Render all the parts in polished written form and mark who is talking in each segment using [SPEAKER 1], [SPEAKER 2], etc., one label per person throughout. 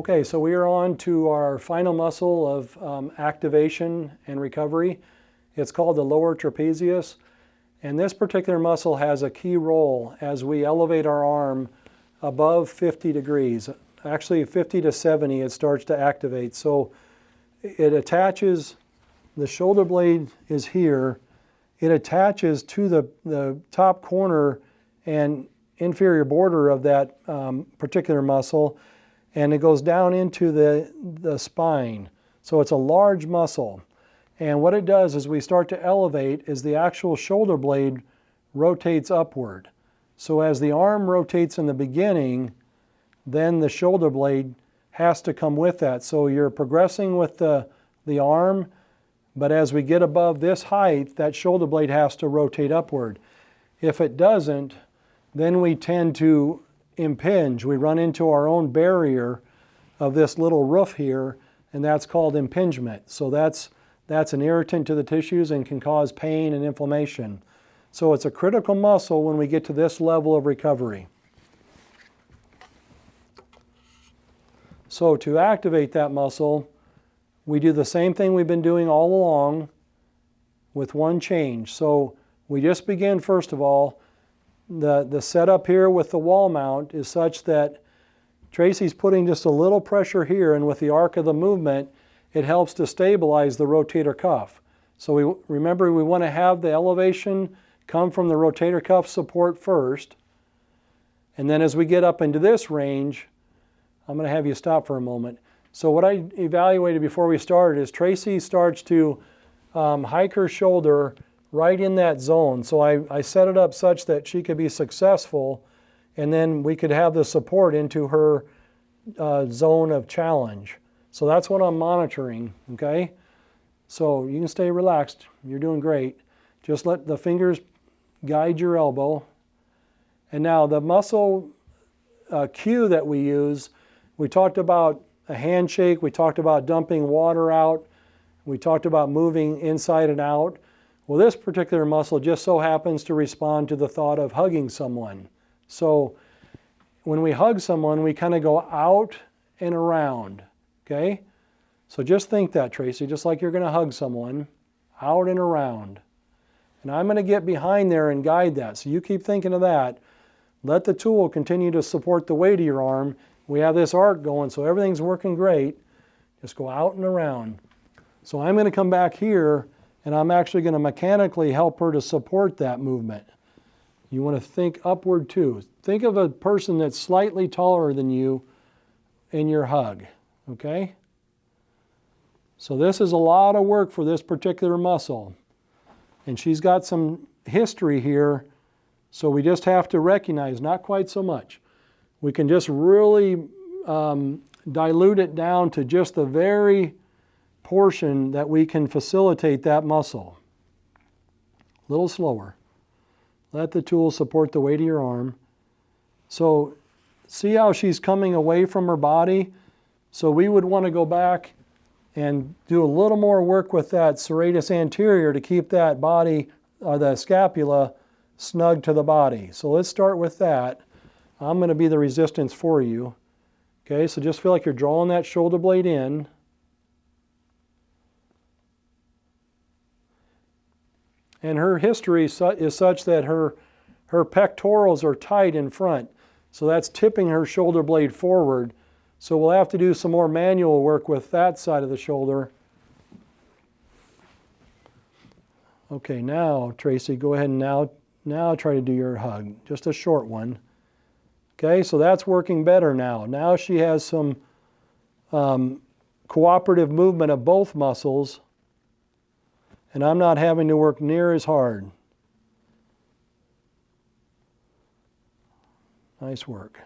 [SPEAKER 1] Okay, so we are on to our final muscle of activation and recovery. It's called the lower trapezius. And this particular muscle has a key role as we elevate our arm above 50 degrees. Actually 50 to 70 it starts to activate. So it attaches, the shoulder blade is here, it attaches to the top corner and inferior border of that particular muscle, and it goes down into the spine. So it's a large muscle. And what it does as we start to elevate is the actual shoulder blade rotates upward. So as the arm rotates in the beginning, then the shoulder blade has to come with that. So you're progressing with the arm, but as we get above this height, that shoulder blade has to rotate upward. If it doesn't, then we tend to impinge. We run into our own barrier of this little roof here, and that's called impingement. So that's an irritant to the tissues and can cause pain and inflammation. So it's a critical muscle when we get to this level of recovery. So to activate that muscle, we do the same thing we've been doing all along with one change. So we just begin, first of all, the setup here with the wall mount is such that Tracy's putting just a little pressure here, and with the arc of the movement, it helps to stabilize the rotator cuff. So remember, we want to have the elevation come from the rotator cuff support first. And then as we get up into this range, I'm going to have you stop for a moment. So what I evaluated before we started is Tracy starts to hike her shoulder right in that zone. So I set it up such that she could be successful, and then we could have the support into her zone of challenge. So that's what I'm monitoring, okay? So you can stay relaxed. You're doing great. Just let the fingers guide your elbow. And now the muscle cue that we use, we talked about a handshake, we talked about dumping water out, we talked about moving inside and out. Well, this particular muscle just so happens to respond to the thought of hugging someone. So when we hug someone, we kind of go out and around, okay? So just think that, Tracy, just like you're going to hug someone, out and around. And I'm going to get behind there and guide that. So you keep thinking of that. Let the tool continue to support the weight of your arm. We have this arc going, so everything's working great. Just go out and around. So I'm going to come back here, and I'm actually going to mechanically help her to support that movement. You want to think upward too. Think of a person that's slightly taller than you in your hug, okay? So this is a lot of work for this particular muscle. And she's got some history here, so we just have to recognize, not quite so much. We can just really dilute it down to just the very portion that we can facilitate that muscle. A little slower. Let the tool support the weight of your arm. So see how she's coming away from her body? So we would want to go back and do a little more work with that serratus anterior to keep that body, or the scapula, snug to the body. So let's start with that. I'm going to be the resistance for you. Okay, so just feel like you're drawing that shoulder blade in. And her history is such that her pectorals are tight in front. So that's tipping her shoulder blade forward. So we'll have to do some more manual work with that side of the shoulder. Okay, now, Tracy, go ahead and now try to do your hug. Just a short one. Okay, so that's working better now. Now she has some cooperative movement of both muscles, and I'm not having to work near as hard. Nice work.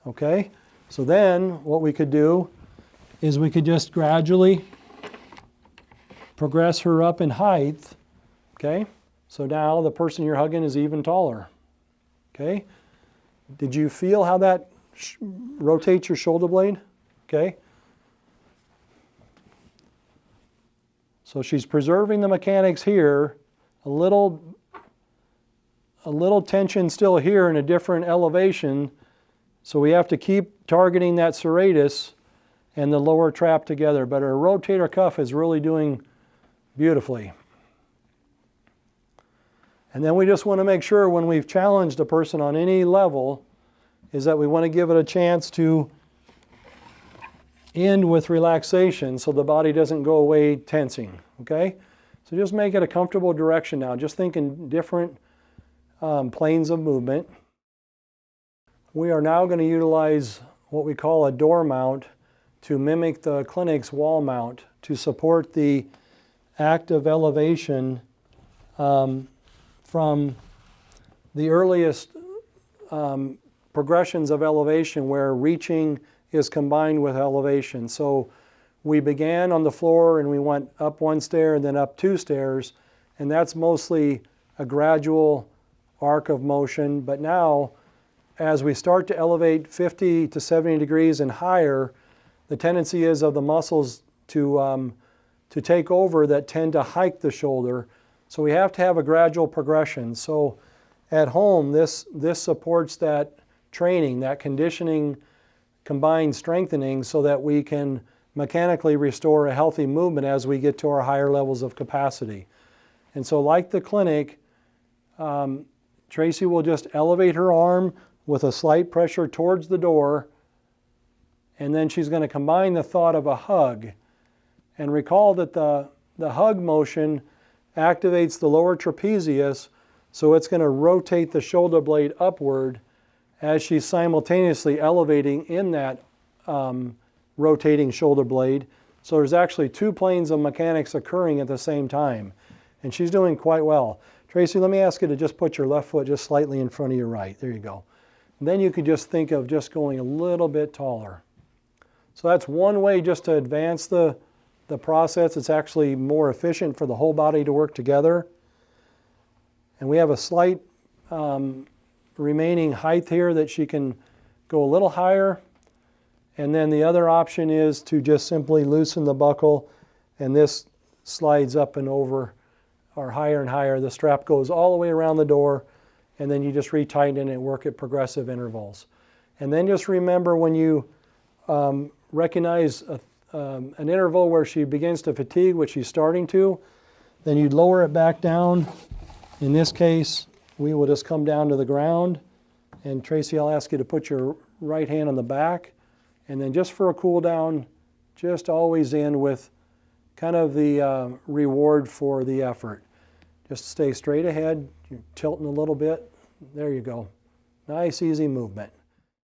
[SPEAKER 1] Okay, so then what we could do is we could just gradually progress her up in height. Okay, so now the person you're hugging is even taller. Okay, did you feel how that rotates your shoulder blade? Okay. So she's preserving the mechanics here, a little tension still here in a different elevation. So we have to keep targeting that serratus and the lower trap together. But her rotator cuff is really doing beautifully. And then we just want to make sure when we've challenged a person on any level is that we want to give it a chance to end with relaxation so the body doesn't go away tensing, okay? So just make it a comfortable direction now. Just think in different planes of movement. We are now going to utilize what we call a door mount to mimic the clinic's wall mount to support the active elevation from the earliest progressions of elevation where reaching is combined with elevation. So we began on the floor and we went up one stair and then up two stairs, and that's mostly a gradual arc of motion. But now, as we start to elevate 50 to 70 degrees and higher, the tendency is of the muscles to take over that tend to hike the shoulder. So we have to have a gradual progression. So at home, this supports that training, that conditioning combined strengthening so that we can mechanically restore a healthy movement as we get to our higher levels of capacity. And so like the clinic, Tracy will just elevate her arm with a slight pressure towards the door, and then she's going to combine the thought of a hug. And recall that the hug motion activates the lower trapezius, so it's going to rotate the shoulder blade upward as she's simultaneously elevating in that rotating shoulder blade. So there's actually two planes of mechanics occurring at the same time. And she's doing quite well. Tracy, let me ask you to just put your left foot just slightly in front of your right. There you go. And then you could just think of just going a little bit taller. So that's one way just to advance the process. It's actually more efficient for the whole body to work together. And we have a slight remaining height here that she can go a little higher. And then the other option is to just simply loosen the buckle, and this slides up and over, or higher and higher. The strap goes all the way around the door, and then you just retighten it and work at progressive intervals. And then just remember when you recognize an interval where she begins to fatigue, which she's starting to, then you'd lower it back down. In this case, we will just come down to the ground. And Tracy, I'll ask you to put your right hand on the back. And then just for a cool down, just always end with kind of the reward for the effort. Just stay straight ahead. You're tilting a little bit. There you go. Nice, easy movement.